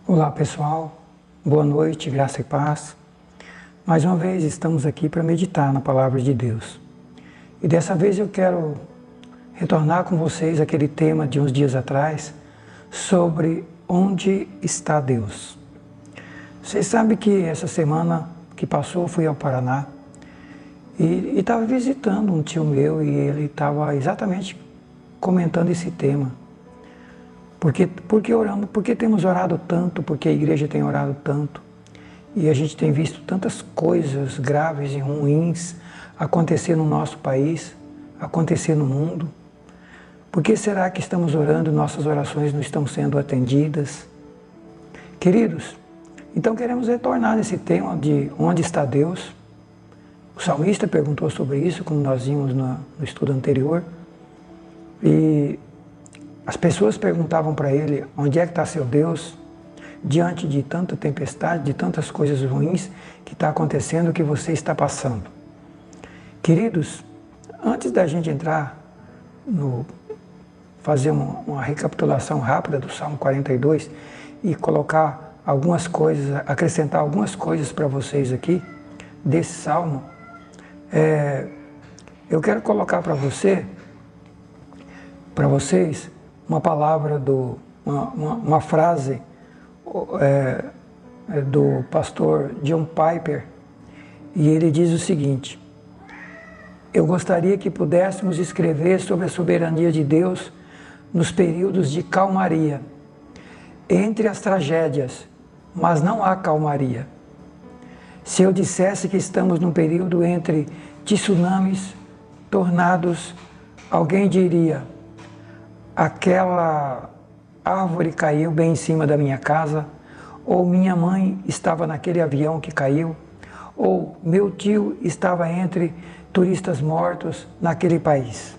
Olá pessoal, boa noite, graça e paz. Mais uma vez estamos aqui para meditar na Palavra de Deus. E dessa vez eu quero retornar com vocês aquele tema de uns dias atrás sobre onde está Deus. Vocês sabem que essa semana que passou eu fui ao Paraná e estava visitando um tio meu e ele estava exatamente comentando esse tema. Porque oramos, porque temos orado tanto, porque a igreja tem orado tanto e a gente tem visto tantas coisas graves e ruins acontecer no nosso país, acontecer no mundo. Por que será que estamos orando e nossas orações não estão sendo atendidas? Queridos, então queremos retornar nesse tema de onde está Deus. O salmista perguntou sobre isso, como nós vimos no estudo anterior, e as pessoas perguntavam para ele onde é que está seu Deus, diante de tanta tempestade, de tantas coisas ruins que está acontecendo, que você está passando. Queridos, antes da gente entrar fazer uma recapitulação rápida do Salmo 42 e colocar algumas coisas, acrescentar algumas coisas para vocês aqui, desse Salmo, eu quero colocar para vocês, uma palavra, uma frase do pastor John Piper, e ele diz o seguinte: eu gostaria que pudéssemos escrever sobre a soberania de Deus nos períodos de calmaria, entre as tragédias, mas não há calmaria. Se eu dissesse que estamos num período entre tsunamis, tornados, alguém diria: aquela árvore caiu bem em cima da minha casa, ou minha mãe estava naquele avião que caiu, ou meu tio estava entre turistas mortos naquele país,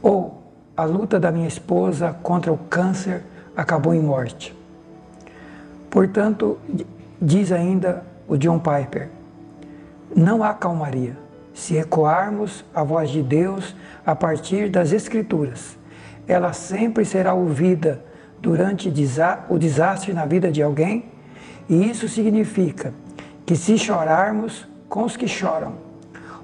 ou a luta da minha esposa contra o câncer acabou em morte. Portanto, diz ainda o John Piper, não há calmaria se ecoarmos a voz de Deus a partir das Escrituras. Ela sempre será ouvida durante o desastre na vida de alguém, e isso significa que se chorarmos com os que choram,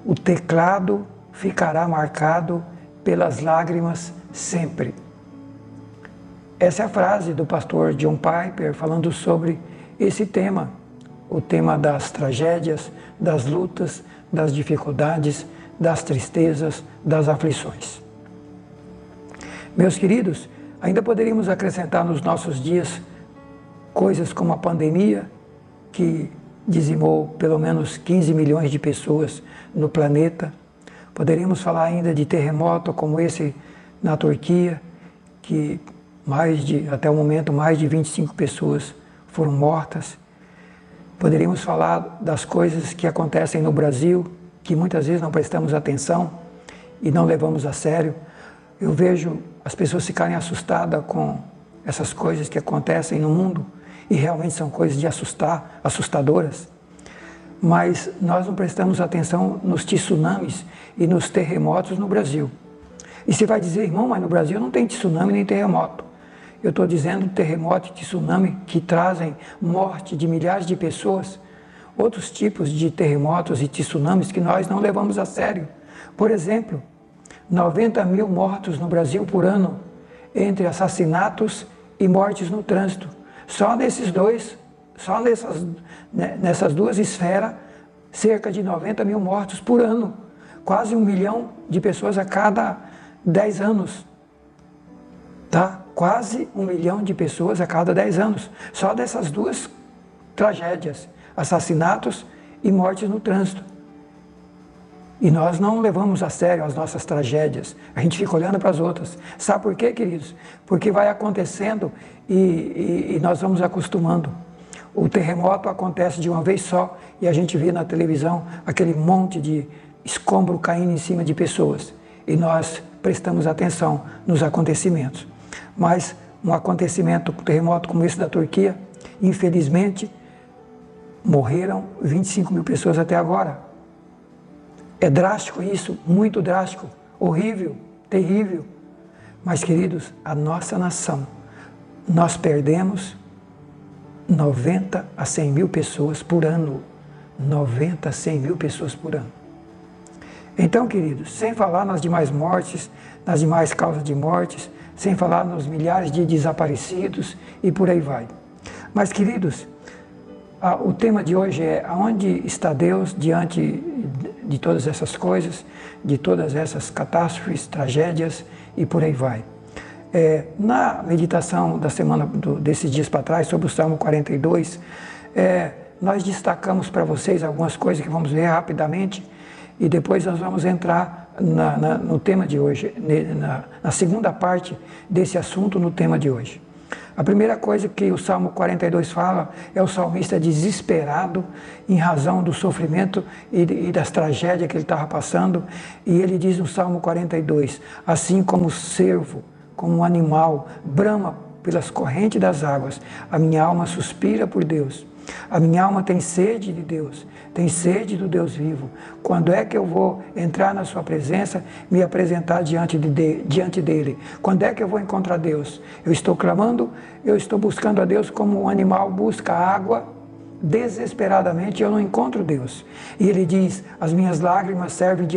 o teclado ficará marcado pelas lágrimas sempre. Essa é a frase do pastor John Piper falando sobre esse tema, o tema das tragédias, das lutas, das dificuldades, das tristezas, das aflições. Meus queridos, ainda poderíamos acrescentar nos nossos dias coisas como a pandemia, que dizimou pelo menos 15 milhões de pessoas no planeta. Poderíamos falar ainda de terremoto como esse na Turquia, que até o momento, mais de 25 pessoas foram mortas. Poderíamos falar das coisas que acontecem no Brasil, que muitas vezes não prestamos atenção e não levamos a sério. Eu vejo as pessoas ficarem assustadas com essas coisas que acontecem no mundo, e realmente são coisas de assustadoras. Mas nós não prestamos atenção nos tsunamis e nos terremotos no Brasil. E você vai dizer, irmão, mas no Brasil não tem tsunami nem terremoto. Eu estou dizendo terremoto e tsunami que trazem morte de milhares de pessoas, outros tipos de terremotos e tsunamis que nós não levamos a sério. Por exemplo, 90 mil mortos no Brasil por ano, entre assassinatos e mortes no trânsito. Só nessas duas esferas, cerca de 90 mil mortos por ano. Quase 1 milhão de pessoas a cada 10 anos. Tá? Quase 1 milhão de pessoas a cada 10 anos. Só dessas duas tragédias, assassinatos e mortes no trânsito. E nós não levamos a sério as nossas tragédias, a gente fica olhando para as outras. Sabe por quê, queridos? Porque vai acontecendo e nós vamos acostumando. O terremoto acontece de uma vez só e a gente vê na televisão aquele monte de escombro caindo em cima de pessoas. E nós prestamos atenção nos acontecimentos. Mas um acontecimento, um terremoto como esse da Turquia, infelizmente, morreram 25 mil pessoas até agora. É drástico isso, muito drástico, horrível, terrível. Mas, queridos, a nossa nação, nós perdemos 90 a 100 mil pessoas por ano. 90 a 100 mil pessoas por ano. Então, queridos, sem falar nas demais mortes, nas demais causas de mortes, sem falar nos milhares de desaparecidos e por aí vai. Mas, queridos, o tema de hoje é: aonde está Deus diante de todas essas coisas, de todas essas catástrofes, tragédias e por aí vai. Na meditação da semana, desses dias para trás, sobre o Salmo 42, nós destacamos para vocês algumas coisas que vamos ver rapidamente e depois nós vamos entrar no tema de hoje, na segunda parte desse assunto no tema de hoje. A primeira coisa que o Salmo 42 fala é o salmista desesperado em razão do sofrimento e das tragédias que ele estava passando. E ele diz no Salmo 42, assim como o cervo, como um animal, brama pelas correntes das águas, a minha alma suspira por Deus. A minha alma tem sede de Deus, tem sede do Deus vivo. Quando é que eu vou entrar na sua presença, me apresentar diante dele? Quando é que eu vou encontrar Deus? Eu estou clamando, eu estou buscando a Deus como um animal busca água, desesperadamente eu não encontro Deus. E ele diz, as minhas lágrimas servem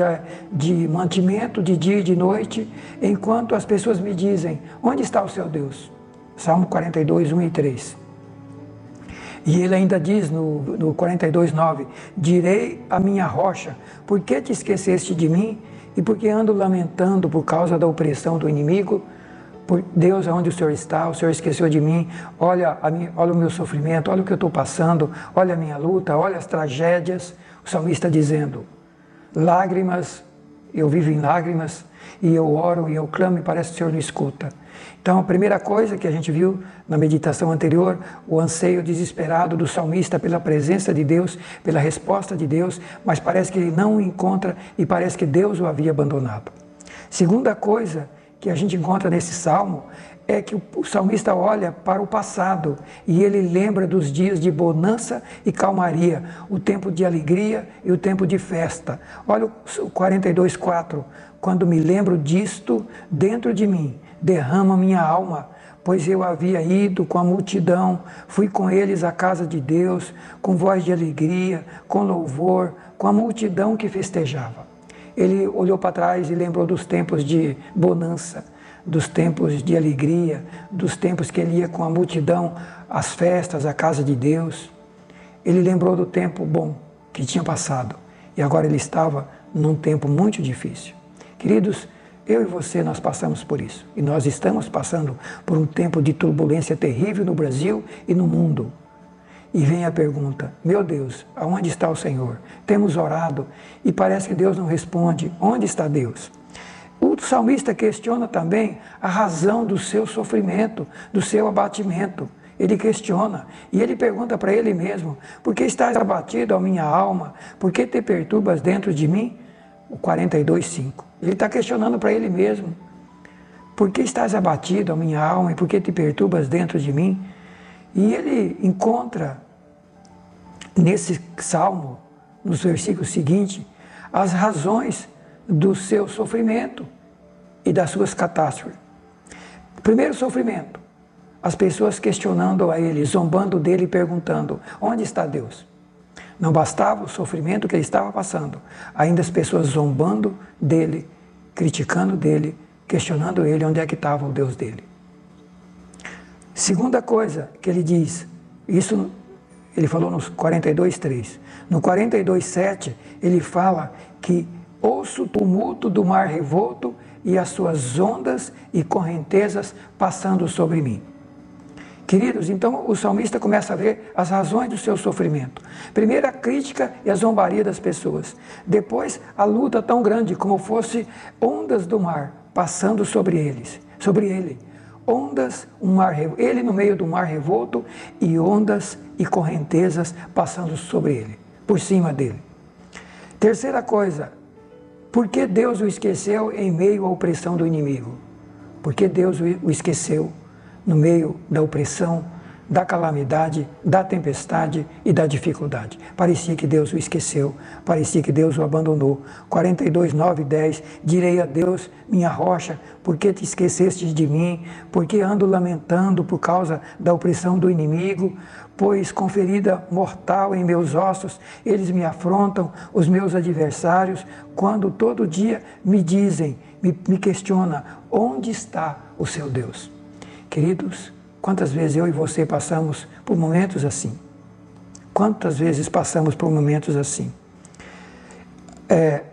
de mantimento de dia e de noite, enquanto as pessoas me dizem, onde está o seu Deus? Salmo 42, 1 e 3. E ele ainda diz no 42:9, direi à minha rocha, por que te esqueceste de mim? E por que ando lamentando por causa da opressão do inimigo? Por Deus, aonde o Senhor está? O Senhor esqueceu de mim? Olha o meu sofrimento, olha o que eu estou passando, olha a minha luta, olha as tragédias. O salmista dizendo, lágrimas, eu vivo em lágrimas, e eu oro e eu clamo e parece que o Senhor não escuta. Então, a primeira coisa que a gente viu na meditação anterior, o anseio desesperado do salmista pela presença de Deus, pela resposta de Deus, mas parece que ele não o encontra e parece que Deus o havia abandonado. Segunda coisa que a gente encontra nesse salmo é que o salmista olha para o passado e ele lembra dos dias de bonança e calmaria, o tempo de alegria e o tempo de festa. Olha o 42:4, quando me lembro disto dentro de mim, derrama minha alma, pois eu havia ido com a multidão, fui com eles à casa de Deus, com voz de alegria, com louvor, com a multidão que festejava. Ele olhou para trás e lembrou dos tempos de bonança, dos tempos de alegria, dos tempos que ele ia com a multidão às festas, à casa de Deus. Ele lembrou do tempo bom que tinha passado e agora ele estava num tempo muito difícil. Queridos, eu e você, nós passamos por isso. E nós estamos passando por um tempo de turbulência terrível no Brasil e no mundo. E vem a pergunta, meu Deus, aonde está o Senhor? Temos orado e parece que Deus não responde. Onde está Deus? O salmista questiona também a razão do seu sofrimento, do seu abatimento. Ele questiona e ele pergunta para ele mesmo, por que estás abatido, ó minha alma? Por que te perturbas dentro de mim? O 42:5. Ele está questionando para ele mesmo. Por que estás abatido, ó minha alma, e por que te perturbas dentro de mim? E ele encontra nesse salmo, nos versículos seguintes, as razões do seu sofrimento e das suas catástrofes. Primeiro sofrimento, as pessoas questionando a ele, zombando dele e perguntando, onde está Deus? Não bastava o sofrimento que ele estava passando, ainda as pessoas zombando dele, criticando dele, questionando ele onde é que estava o Deus dele. Segunda coisa que ele diz, isso ele falou no 42:3. No 42:7 ele fala que ouço o tumulto do mar revolto e as suas ondas e correntezas passando sobre mim. Queridos, então o salmista começa a ver as razões do seu sofrimento. Primeiro a crítica e a zombaria das pessoas. Depois a luta tão grande como fosse ondas do mar passando sobre ele. Ondas, ele no meio do mar revolto e ondas e correntezas passando sobre ele, por cima dele. Terceira coisa, por que Deus o esqueceu em meio à opressão do inimigo? Por que Deus o esqueceu no meio da opressão, da calamidade, da tempestade e da dificuldade. Parecia que Deus o esqueceu, parecia que Deus o abandonou. 42, 9 e 10, direi a Deus, minha rocha, por que te esqueceste de mim? Porque ando lamentando por causa da opressão do inimigo? Pois com ferida mortal em meus ossos, eles me afrontam, os meus adversários, quando todo dia me dizem, me questiona, onde está o seu Deus? Queridos, quantas vezes eu e você passamos por momentos assim? Quantas vezes passamos por momentos assim?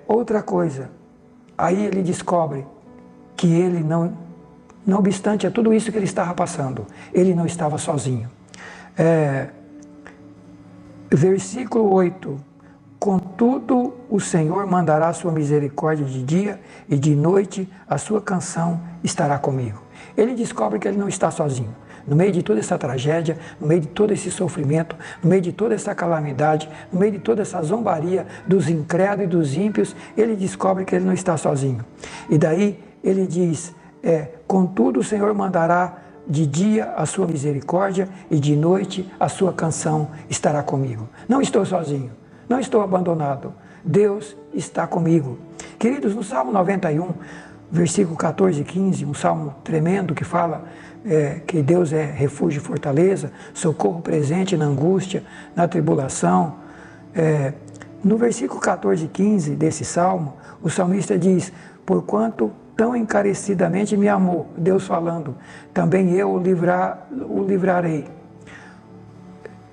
Outra coisa, aí ele descobre que ele não obstante a tudo isso que ele estava passando, ele não estava sozinho. Versículo 8, contudo o Senhor mandará a sua misericórdia de dia e de noite a sua canção estará comigo. Ele descobre que ele não está sozinho. No meio de toda essa tragédia, no meio de todo esse sofrimento, no meio de toda essa calamidade, no meio de toda essa zombaria dos incrédulos e dos ímpios, ele descobre que ele não está sozinho. E daí ele diz, contudo o Senhor mandará de dia a sua misericórdia e de noite a sua canção estará comigo. Não estou sozinho, não estou abandonado, Deus está comigo. Queridos, no Salmo 91, versículo 14 e 15, um salmo tremendo que fala que Deus é refúgio e fortaleza, socorro presente na angústia, na tribulação. No versículo 14 e 15 desse salmo, o salmista diz, porquanto tão encarecidamente me amou, Deus falando, também eu o livrarei.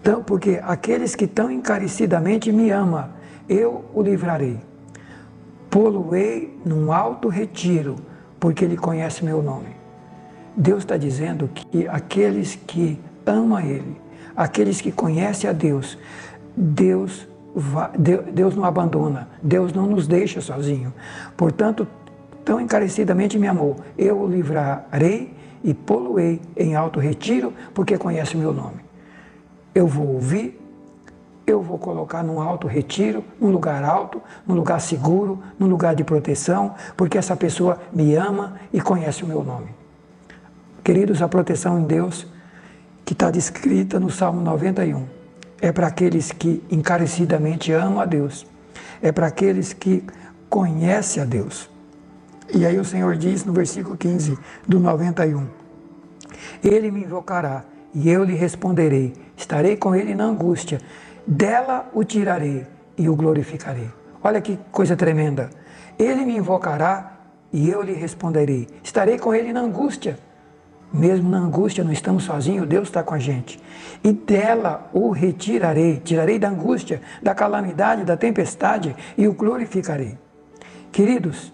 Então, porque aqueles que tão encarecidamente me amam, eu o livrarei. Pô-lo-ei num alto retiro, porque ele conhece meu nome. Deus está dizendo que aqueles que amam Ele, aqueles que conhecem a Deus, Deus não abandona, Deus não nos deixa sozinho. Portanto, tão encarecidamente me amou, eu o livrarei e pô-lo-ei em alto retiro, porque conhece o meu nome. Eu vou ouvir, eu vou colocar num alto retiro, num lugar alto, num lugar seguro, num lugar de proteção, porque essa pessoa me ama e conhece o meu nome. Queridos, a proteção em Deus, que está descrita no Salmo 91, é para aqueles que encarecidamente amam a Deus, é para aqueles que conhecem a Deus. E aí o Senhor diz no versículo 15 do 91, Ele me invocará e eu lhe responderei, estarei com ele na angústia, dela o tirarei e o glorificarei. Olha que coisa tremenda. Ele me invocará e eu lhe responderei, estarei com ele na angústia. Mesmo na angústia não estamos sozinhos, Deus está com a gente. E dela o retirarei, tirarei da angústia, da calamidade, da tempestade e o glorificarei. Queridos,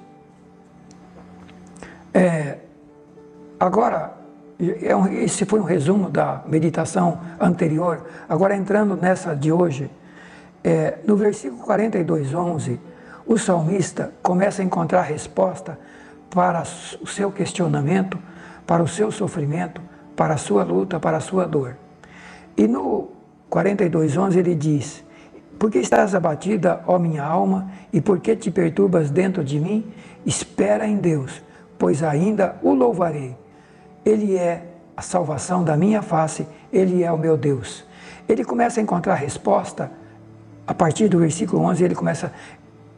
agora, esse foi um resumo da meditação anterior. Agora entrando nessa de hoje, no versículo 42, 11, o salmista começa a encontrar resposta para o seu questionamento, para o seu sofrimento, para a sua luta, para a sua dor. E no 42, 11 ele diz, por que estás abatida, ó minha alma, e por que te perturbas dentro de mim? Espera em Deus, pois ainda o louvarei. Ele é a salvação da minha face, Ele é o meu Deus. Ele começa a encontrar resposta, a partir do versículo 11, ele começa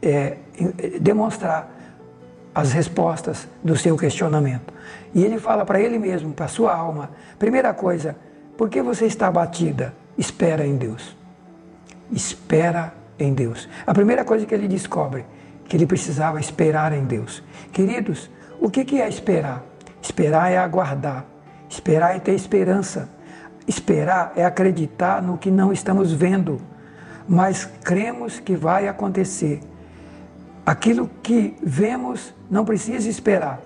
a demonstrar as respostas do seu questionamento. E ele fala para ele mesmo, para a sua alma, primeira coisa, por que você está abatida? Espera em Deus. Espera em Deus. A primeira coisa que ele descobre, que ele precisava esperar em Deus. Queridos, o que é esperar? Esperar é aguardar, esperar é ter esperança, esperar é acreditar no que não estamos vendo, mas cremos que vai acontecer. Aquilo que vemos não precisa esperar.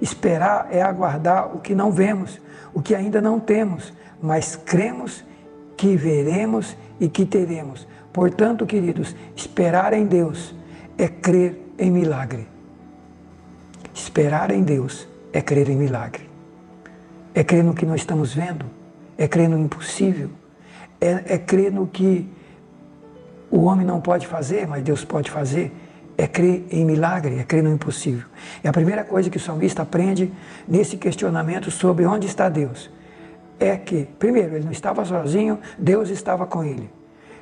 Esperar é aguardar o que não vemos, o que ainda não temos, mas cremos que veremos e que teremos. Portanto, queridos, esperar em Deus é crer em milagre. Esperar em Deus é crer em milagre. É crer no que não estamos vendo, é crer no impossível, é crer no que o homem não pode fazer, mas Deus pode fazer. É crer em milagre, é crer no impossível. É a primeira coisa que o salmista aprende nesse questionamento sobre onde está Deus. é que, primeiro, ele não estava sozinho, Deus estava com ele.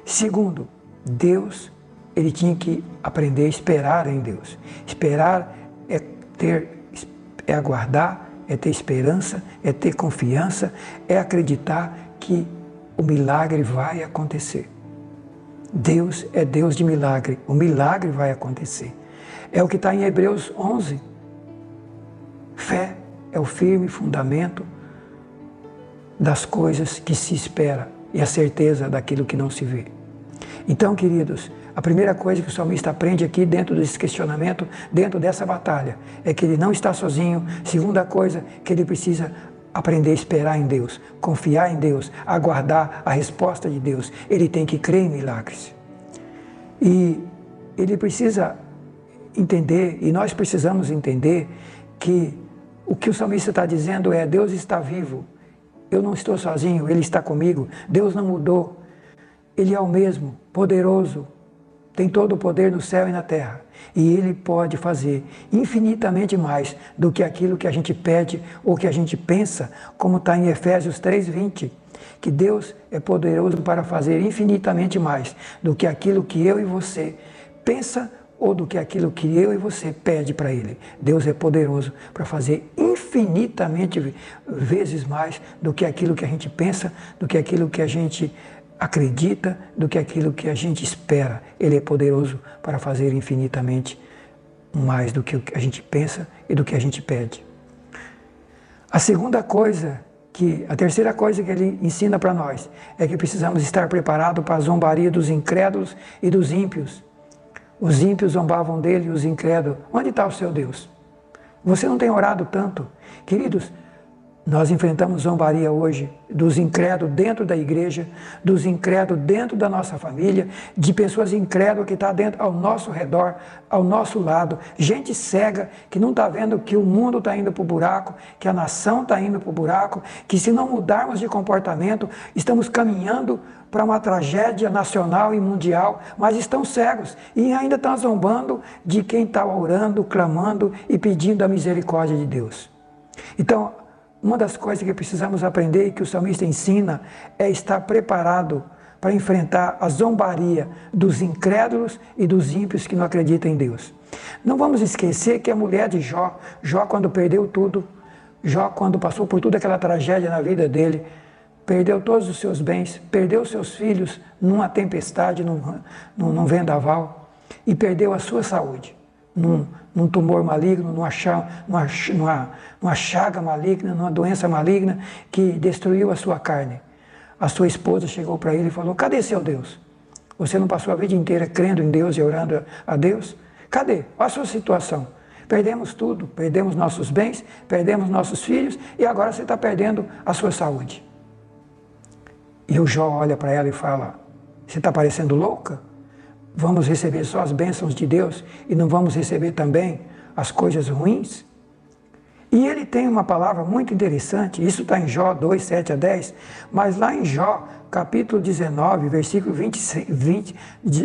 Segundo, Deus, ele tinha que aprender a esperar em Deus. Esperar é aguardar, é ter esperança, é ter confiança, é acreditar que o milagre vai acontecer. Deus é Deus de milagre, o milagre vai acontecer. É o que está em Hebreus 11. Fé é o firme fundamento das coisas que se espera e a certeza daquilo que não se vê. Então, queridos, a primeira coisa que o salmista aprende aqui dentro desse questionamento, dentro dessa batalha, é que ele não está sozinho. Segunda coisa, que ele precisa aprender a esperar em Deus, confiar em Deus, aguardar a resposta de Deus. Ele tem que crer em milagres. E ele precisa entender, e nós precisamos entender, que o que o salmista está dizendo é: Deus está vivo, eu não estou sozinho, Ele está comigo, Deus não mudou, Ele é o mesmo, poderoso, tem todo o poder no céu e na terra. E Ele pode fazer infinitamente mais do que aquilo que a gente pede ou que a gente pensa, como está em Efésios 3:20, que Deus é poderoso para fazer infinitamente mais do que aquilo que eu e você pensa ou do que aquilo que eu e você pede para Ele. Deus é poderoso para fazer infinitamente vezes mais do que aquilo que a gente pensa, do que aquilo que a gente acredita, do que aquilo que a gente espera. Ele é poderoso para fazer infinitamente mais do que a gente pensa e do que a gente pede. A terceira coisa que ele ensina para nós é que precisamos estar preparados para a zombaria dos incrédulos e dos ímpios. Os ímpios zombavam dele e os incrédulos. Onde está o seu Deus? Você não tem orado tanto? Queridos, nós enfrentamos zombaria hoje dos incrédulos dentro da igreja, dos incrédulos dentro da nossa família, de pessoas incrédulas que estão dentro ao nosso redor, ao nosso lado, gente cega que não está vendo que o mundo está indo para o buraco, que a nação está indo para o buraco, que se não mudarmos de comportamento, estamos caminhando para uma tragédia nacional e mundial, mas estão cegos e ainda estão zombando de quem está orando, clamando e pedindo a misericórdia de Deus. Então, uma das coisas que precisamos aprender e que o salmista ensina é estar preparado para enfrentar a zombaria dos incrédulos e dos ímpios que não acreditam em Deus. Não vamos esquecer que a mulher de Jó quando perdeu tudo, Jó quando passou por toda aquela tragédia na vida dele, perdeu todos os seus bens, perdeu seus filhos numa tempestade, num vendaval, e perdeu a sua saúde. Num tumor maligno, numa chaga maligna, numa doença maligna que destruiu a sua carne. A sua esposa chegou para ele e falou: cadê seu Deus? Você não passou a vida inteira crendo em Deus e orando a Deus? Cadê? Olha a sua situação. Perdemos tudo, perdemos nossos bens, perdemos nossos filhos e agora você está perdendo a sua saúde. E o Jó olha para ela e fala: você está parecendo louca? Vamos receber só as bênçãos de Deus e não vamos receber também as coisas ruins? E ele tem uma palavra muito interessante, isso está em Jó 2, 7 a 10, mas lá em Jó, capítulo 19, versículo 20,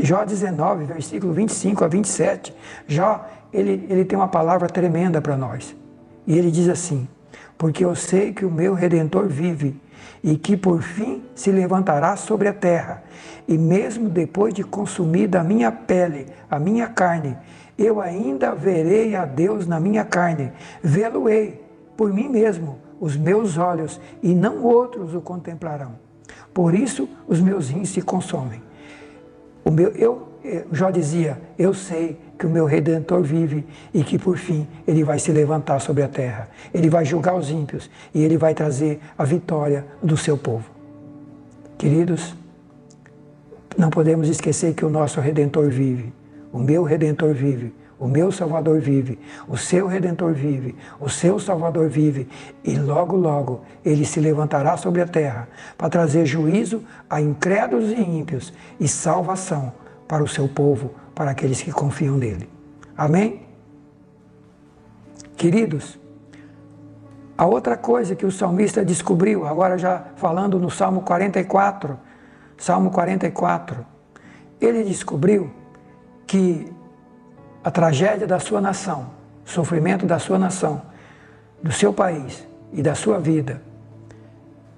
Jó 19, versículo 25 a 27, Jó, ele tem uma palavra tremenda para nós. E ele diz assim: porque eu sei que o meu Redentor vive, e que por fim se levantará sobre a terra, e mesmo depois de consumida a minha pele, a minha carne, eu ainda verei a Deus na minha carne, vê-lo-ei por mim mesmo, os meus olhos, e não outros o contemplarão. Por isso os meus rins se consomem. Jó dizia: eu sei que o meu Redentor vive e que por fim ele vai se levantar sobre a terra. Ele vai julgar os ímpios e ele vai trazer a vitória do seu povo. Queridos, não podemos esquecer que o nosso Redentor vive, o meu Redentor vive, o meu Salvador vive, o seu Redentor vive, o seu Salvador vive, e logo, logo ele se levantará sobre a terra para trazer juízo a incrédulos e ímpios e salvação para o seu povo, para aqueles que confiam nele. Amém? Queridos, a outra coisa que o salmista descobriu, agora já falando no Salmo 44, ele descobriu que a tragédia da sua nação, o sofrimento da sua nação, do seu país e da sua vida,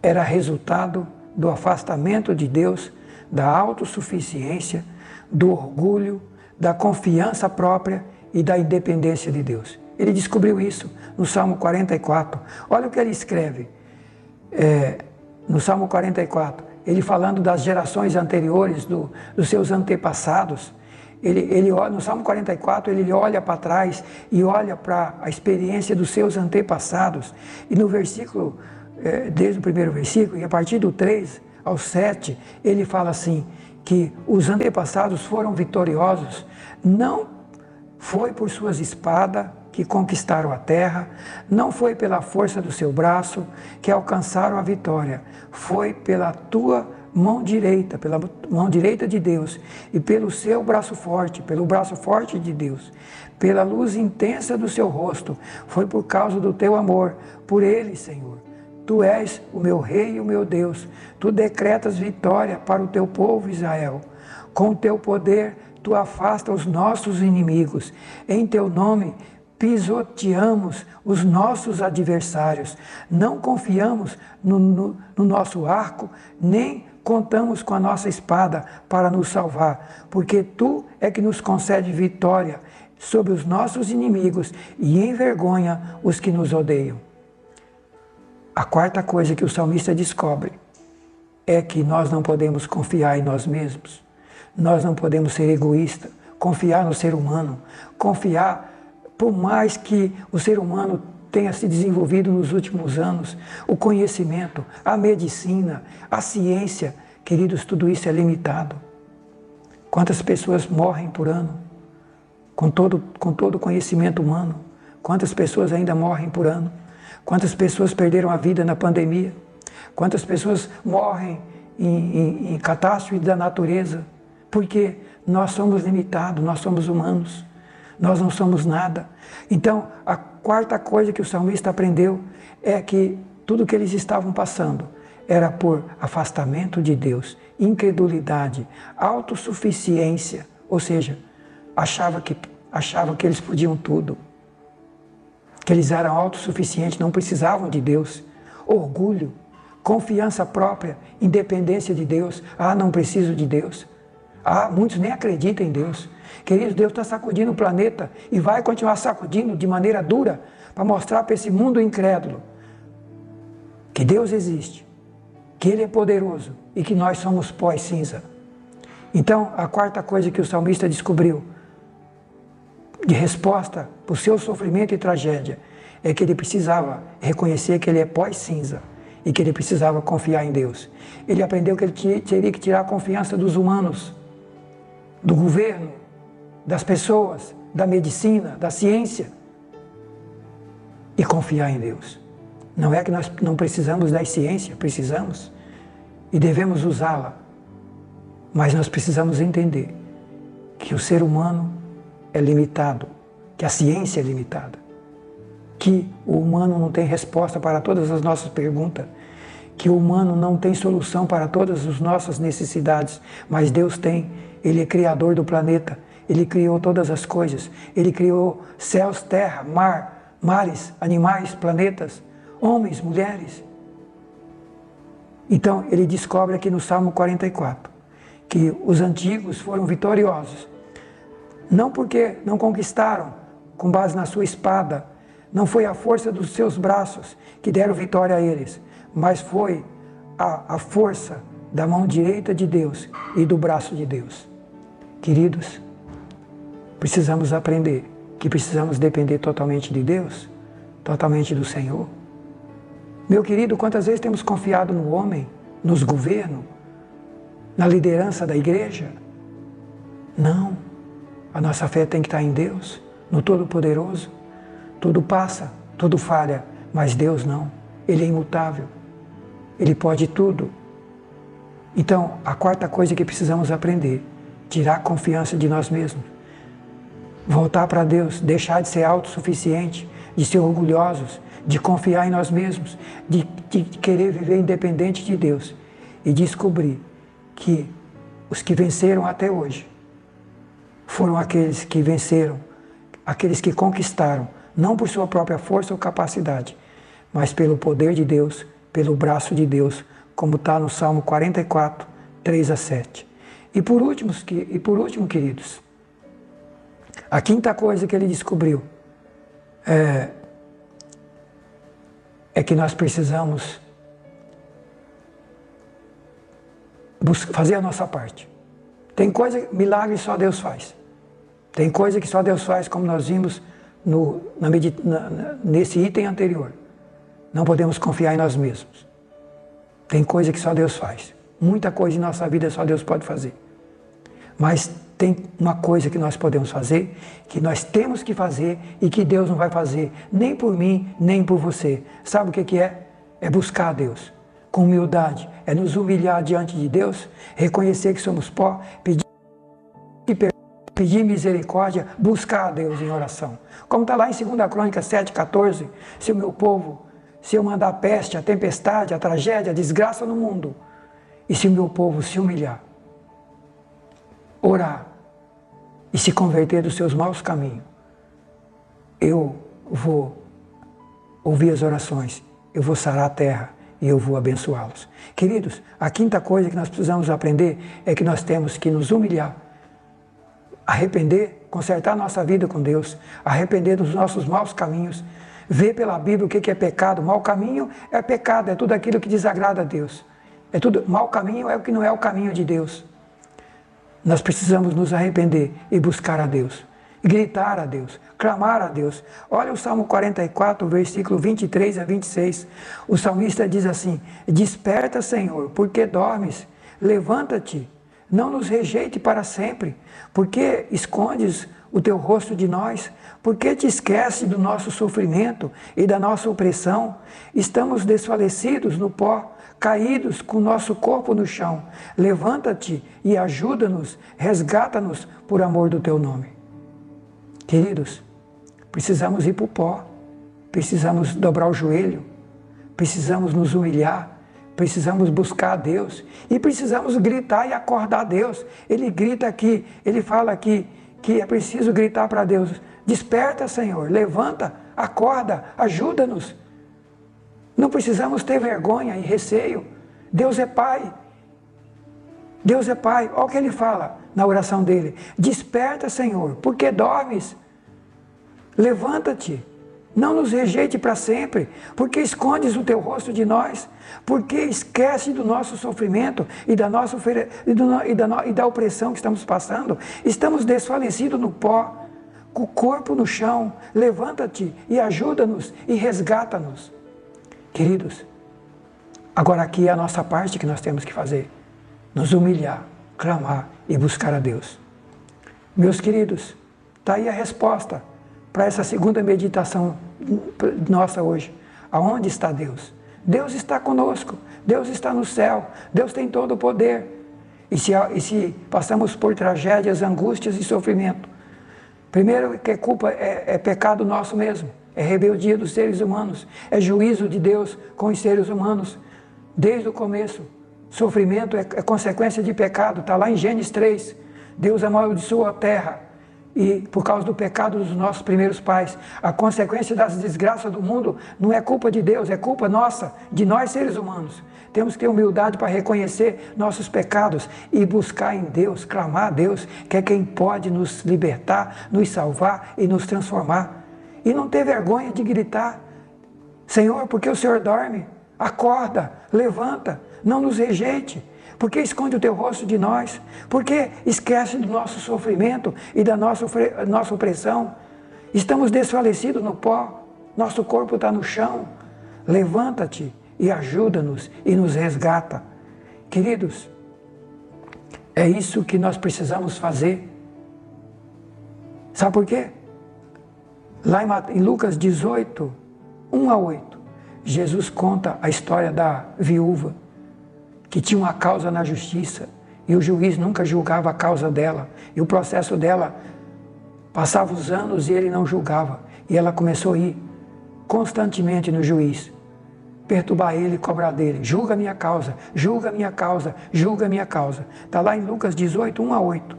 era resultado do afastamento de Deus, da autossuficiência, do orgulho, da confiança própria e da independência de Deus. Ele descobriu isso no Salmo 44. Olha o que ele escreve no Salmo 44. Ele falando das gerações anteriores, dos seus antepassados. Ele no Salmo 44, ele olha para trás e olha para a experiência dos seus antepassados. E no versículo, desde o primeiro versículo, e a partir do 3 ao 7, ele fala assim, que os antepassados foram vitoriosos, não foi por suas espadas que conquistaram a terra, não foi pela força do seu braço que alcançaram a vitória, foi pela tua mão direita, pela mão direita de Deus e pelo seu braço forte, pelo braço forte de Deus, pela luz intensa do seu rosto, foi por causa do teu amor, por ele, Senhor. Tu és o meu rei e o meu Deus, tu decretas vitória para o teu povo Israel. Com o teu poder, tu afasta os nossos inimigos. Em teu nome, pisoteamos os nossos adversários. Não confiamos no nosso arco, nem contamos com a nossa espada para nos salvar, porque tu é que nos concede vitória sobre os nossos inimigos e envergonha os que nos odeiam. A quarta coisa que o salmista descobre é que nós não podemos confiar em nós mesmos. Nós não podemos ser egoístas, confiar no ser humano, confiar, por mais que o ser humano tenha se desenvolvido nos últimos anos, o conhecimento, a medicina, a ciência, queridos, tudo isso é limitado. Quantas pessoas morrem por ano com todo o conhecimento humano? Quantas pessoas ainda morrem por ano? Quantas pessoas perderam a vida na pandemia? Quantas pessoas morrem em catástrofe da natureza? Porque nós somos limitados, nós somos humanos, nós não somos nada. Então, a quarta coisa que o salmista aprendeu é que tudo que eles estavam passando era por afastamento de Deus, incredulidade, autossuficiência, ou seja, achavam que eles podiam tudo, que eles eram autossuficientes, não precisavam de Deus. Orgulho, confiança própria, independência de Deus. Não preciso de Deus. Muitos nem acreditam em Deus. Queridos, Deus está sacudindo o planeta e vai continuar sacudindo de maneira dura para mostrar para esse mundo incrédulo que Deus existe, que Ele é poderoso e que nós somos pó e cinza. Então, a quarta coisa que o salmista descobriu de resposta para o seu sofrimento e tragédia é que ele precisava reconhecer que ele é pó e cinza e que ele precisava confiar em Deus. Ele aprendeu que ele teria que tirar a confiança dos humanos, do governo, das pessoas, da medicina, da ciência e confiar em Deus. Não é que nós não precisamos da ciência, precisamos e devemos usá-la, mas nós precisamos entender que o ser humano é limitado, que a ciência é limitada, que o humano não tem resposta para todas as nossas perguntas, que o humano não tem solução para todas as nossas necessidades, mas Deus tem. Ele é criador do planeta, Ele criou todas as coisas, Ele criou céus, terra, mares, animais, planetas, homens, mulheres. Então ele descobre aqui no Salmo 44 que os antigos foram vitoriosos, não porque não conquistaram com base na sua espada, não foi a força dos seus braços que deram vitória a eles, mas foi a força da mão direita de Deus e do braço de Deus. Queridos, precisamos aprender que precisamos depender totalmente de Deus, totalmente do Senhor. Meu querido, quantas vezes temos confiado no homem, nos governos, na liderança da igreja? Não. A nossa fé tem que estar em Deus, no Todo-Poderoso. Tudo passa, tudo falha, mas Deus não. Ele é imutável. Ele pode tudo. Então, a quarta coisa que precisamos aprender, tirar a confiança de nós mesmos. Voltar para Deus, deixar de ser autossuficiente, de ser orgulhosos, de confiar em nós mesmos, de querer viver independente de Deus e descobrir que os que venceram até hoje foram aqueles que venceram, aqueles que conquistaram, não por sua própria força ou capacidade, mas pelo poder de Deus pelo braço de Deus, como está no Salmo 44, 3 a 7. E por último, queridos, a quinta coisa que ele descobriu é que nós precisamos fazer a nossa parte. Tem coisa, milagre só Deus faz. Tem coisa que só Deus faz, como nós vimos nesse item anterior. Não podemos confiar em nós mesmos. Tem coisa que só Deus faz. Muita coisa em nossa vida só Deus pode fazer. Mas tem uma coisa que nós podemos fazer, que nós temos que fazer e que Deus não vai fazer, nem por mim, nem por você. Sabe o que é? É buscar a Deus. Com humildade, é nos humilhar diante de Deus, reconhecer que somos pó, pedir misericórdia, buscar a Deus em oração. Como está lá em 2 Crônicas 7,14, se o meu povo, se eu mandar a peste, a tempestade, a tragédia, a desgraça no mundo, e se o meu povo se humilhar, orar e se converter dos seus maus caminhos, eu vou ouvir as orações, eu vou sarar a terra e eu vou abençoá-los. Queridos, a quinta coisa que nós precisamos aprender é que nós temos que nos humilhar, arrepender, consertar nossa vida com Deus, arrepender dos nossos maus caminhos, ver pela Bíblia o que é pecado. Mau caminho é pecado, é tudo aquilo que desagrada a Deus. Mau caminho é o que não é o caminho de Deus. Nós precisamos nos arrepender e buscar a Deus, gritar a Deus, clamar a Deus. Olha o Salmo 44, versículo 23 a 26. O salmista diz assim: desperta, Senhor, porque dormes, levanta-te, não nos rejeite para sempre, porque escondes o teu rosto de nós, porque te esquece do nosso sofrimento e da nossa opressão. Estamos desfalecidos no pó, caídos com nosso corpo no chão. Levanta-te e ajuda-nos, resgata-nos por amor do teu nome. Queridos, precisamos ir para o pó, precisamos dobrar o joelho, precisamos nos humilhar, precisamos buscar a Deus e precisamos gritar e acordar a Deus. Ele grita aqui, ele fala aqui que é preciso gritar para Deus: desperta, Senhor, levanta, acorda, ajuda-nos. Não precisamos ter vergonha e receio. Deus é Pai. Deus é Pai. Olha o que ele fala na oração dele: desperta, Senhor, porque dormes. Levanta-te, não nos rejeite para sempre, porque escondes o teu rosto de nós, porque esquece do nosso sofrimento e da opressão que estamos passando. Estamos desfalecidos no pó, com o corpo no chão. Levanta-te e ajuda-nos e resgata-nos. Queridos, agora aqui é a nossa parte que nós temos que fazer: nos humilhar, clamar e buscar a Deus. Meus queridos, está aí a resposta para essa segunda meditação nossa hoje. Aonde está Deus? Deus está conosco, Deus está no céu, Deus tem todo o poder. E se passamos por tragédias, angústias e sofrimento, primeiro que culpa é pecado nosso mesmo, é rebeldia dos seres humanos, é juízo de Deus com os seres humanos. Desde o começo, sofrimento é consequência de pecado, está lá em Gênesis 3. Deus amaldiçoou a terra, e por causa do pecado dos nossos primeiros pais, a consequência das desgraças do mundo não é culpa de Deus, é culpa nossa, de nós seres humanos. Temos que ter humildade para reconhecer nossos pecados e buscar em Deus, clamar a Deus, que é quem pode nos libertar, nos salvar e nos transformar. E não ter vergonha de gritar: Senhor, porque o Senhor dorme? Acorda, levanta, não nos rejeite. Porque esconde o teu rosto de nós? Porque esquece do nosso sofrimento e da nossa opressão? Estamos desfalecidos no pó, nosso corpo está no chão. Levanta-te e ajuda-nos e nos resgata. Queridos, é isso que nós precisamos fazer. Sabe por quê? Lá em Lucas 18, 1 a 8, Jesus conta a história da viúva que tinha uma causa na justiça e o juiz nunca julgava a causa dela, e o processo dela passava os anos e ele não julgava, e ela começou a ir constantemente no juiz, perturbar ele e cobrar dele: julga a minha causa, julga a minha causa, julga a minha causa. Está lá em Lucas 18, 1 a 8.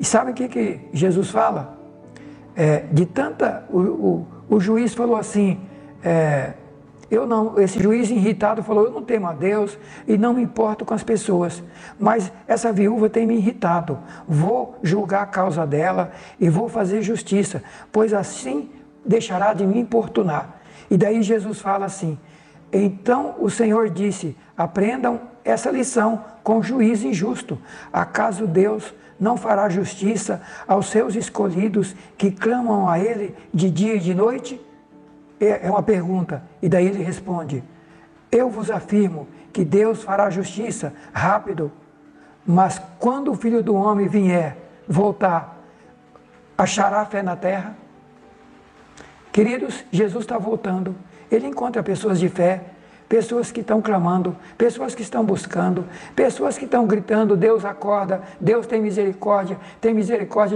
E sabe o que Jesus fala? O juiz falou assim: esse juiz irritado falou, eu não temo a Deus e não me importo com as pessoas, mas essa viúva tem me irritado, vou julgar a causa dela e vou fazer justiça, pois assim deixará de me importunar. E daí Jesus fala assim, então o Senhor disse, aprendam essa lição com juiz injusto, acaso Deus não fará justiça aos seus escolhidos que clamam a Ele de dia e de noite? É uma pergunta, e daí ele responde, eu vos afirmo que Deus fará justiça rápido, mas quando o Filho do Homem vier, voltar, achará fé na terra? Queridos, Jesus está voltando, ele encontra pessoas de fé, pessoas que estão clamando, pessoas que estão buscando, pessoas que estão gritando, Deus acorda, Deus tem misericórdia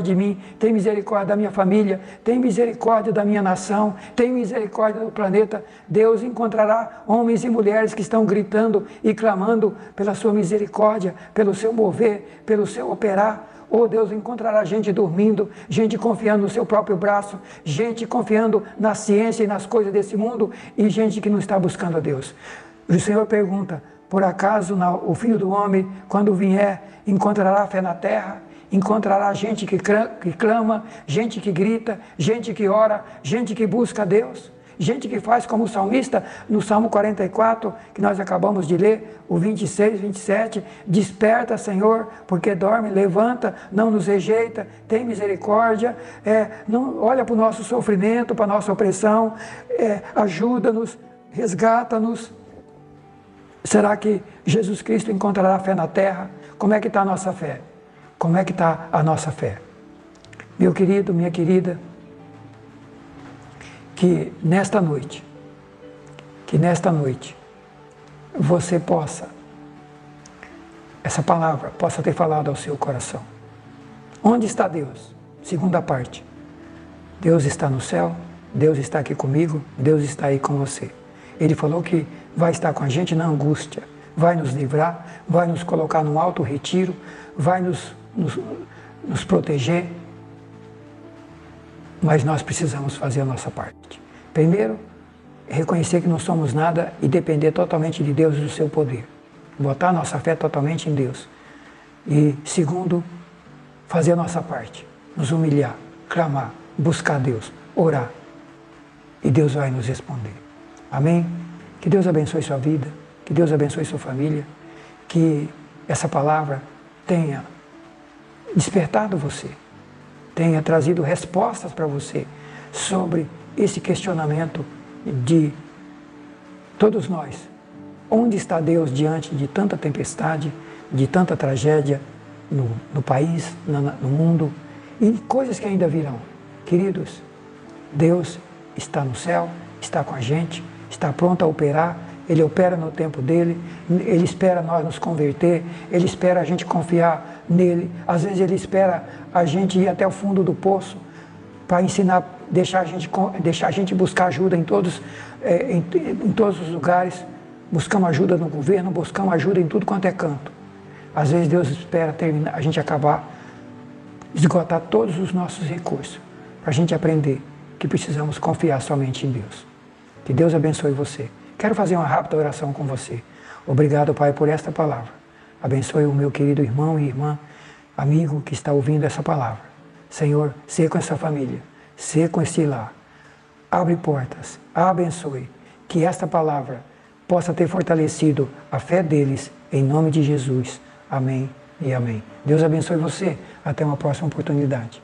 de mim, tem misericórdia da minha família, tem misericórdia da minha nação, tem misericórdia do planeta. Deus encontrará homens e mulheres que estão gritando e clamando pela sua misericórdia, pelo seu mover, pelo seu operar. Oh, Deus encontrará gente dormindo, gente confiando no seu próprio braço, gente confiando na ciência e nas coisas desse mundo e gente que não está buscando a Deus. O Senhor pergunta, por acaso o Filho do Homem, quando vier, encontrará fé na terra? Encontrará gente que clama, gente que grita, gente que ora, gente que busca a Deus? Gente que faz como o salmista no Salmo 44, que nós acabamos de ler, o 26, 27, desperta, Senhor, porque dorme, levanta, não nos rejeita, tem misericórdia, não olha para o nosso sofrimento, para a nossa opressão, ajuda-nos, resgata-nos. Será que Jesus Cristo encontrará fé na terra? Como é que está a nossa fé? Como é que está a nossa fé? Meu querido, minha querida, que nesta noite você possa, essa palavra possa ter falado ao seu coração. Onde está Deus? Segunda parte. Deus está no céu, Deus está aqui comigo, Deus está aí com você. Ele falou que vai estar com a gente na angústia, vai nos livrar, vai nos colocar num alto retiro, vai nos proteger. Mas nós precisamos fazer a nossa parte. Primeiro, reconhecer que não somos nada e depender totalmente de Deus e do seu poder. Botar a nossa fé totalmente em Deus. E segundo, fazer a nossa parte. Nos humilhar, clamar, buscar Deus, orar. E Deus vai nos responder. Amém? Que Deus abençoe sua vida, que Deus abençoe sua família, que essa palavra tenha despertado você, tenha trazido respostas para você sobre esse questionamento de todos nós. Onde está Deus diante de tanta tempestade, de tanta tragédia no país, no mundo e coisas que ainda virão? Queridos, Deus está no céu, está com a gente, está pronto a operar. Ele opera no tempo dele, Ele espera nós nos converter, Ele espera a gente confiar nele. Às vezes Ele espera a gente ir até o fundo do poço para ensinar, deixar a gente buscar ajuda em todos os lugares. Buscamos ajuda no governo, buscamos ajuda em tudo quanto é canto. Às vezes Deus espera terminar, a gente acabar, esgotar todos os nossos recursos, para a gente aprender que precisamos confiar somente em Deus. Que Deus abençoe você. Quero fazer uma rápida oração com você. Obrigado, Pai, por esta palavra. Abençoe o meu querido irmão e irmã, amigo que está ouvindo essa palavra. Senhor, seja com essa família, seja com esse lar. Abre portas, abençoe. Que esta palavra possa ter fortalecido a fé deles, em nome de Jesus. Amém e amém. Deus abençoe você. Até uma próxima oportunidade.